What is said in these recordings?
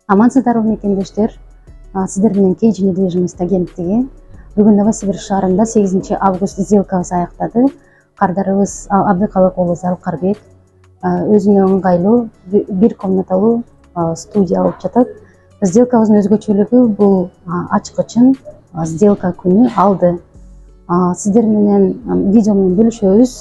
Амансыздарбы мекендештер. Сиздер менен KG недвижимость агенттиги бүгүн Новосибирск шаарында 8 август сделкабыз аяктады. Кардарыбыз Абдыкалык уулу Залкарбек өзүнө ыңгайлуу бир комнаталуу студия алып жатат. Сделкабыздын өзгөчөлүгү бул ачкычын сделка күнү алды. Сиздер менен видео менен бөлүшөбүз.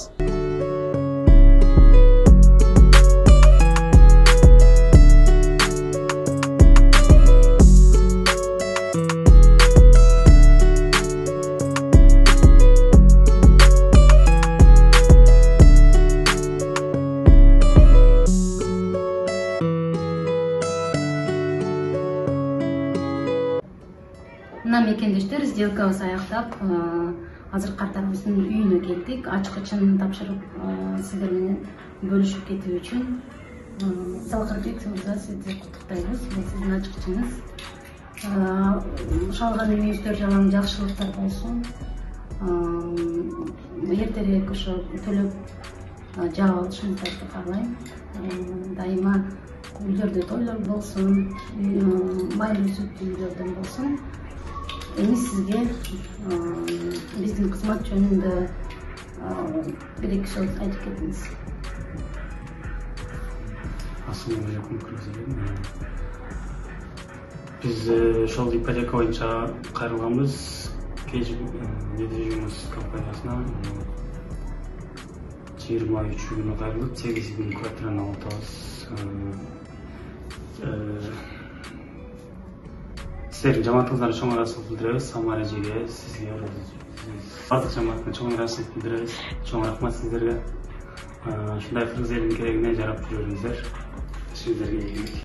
Мына мекендештер, сделкабыз аяктап, азыр кардарыбыздын үйүнө келдик. Ачкычын тапшырып, сиздер менен бөлүшүп кетүү үчүн. Залкарбек мырза, сизди куттуктайбыз. Бул сиздин ачкычыңыз. Шалган үйүңүздөр жалаң жакшылыктар болсун. Эртерээк ошо төлөп жаап алышыңыздарды каалайм. Дайыма үйлөрдө тойлор болсун, майлуу сүттүү үйлөрдөн болсун. Эми сизге биздин кызмат жөнүндө бир-эки сөз айтып кетиңиз. Ассаламу алейкум, биз ошол ипотека боюнча кайрылганбыз. KG недвижимость компаниясына 23 кайрылып, 8 квартираны алып атабыз. Сіздердің жамаатыңыздарды чоң ыраазычылык билдиребиз. Самара эжеге, сизге, бардык жамаатына чоң ыраазычылык билдиребиз. Чоң рахмат сиздерге. Ушундай кыргыз элинин керегине жарап жүрүңүздөр. Сиздерге ийгилик.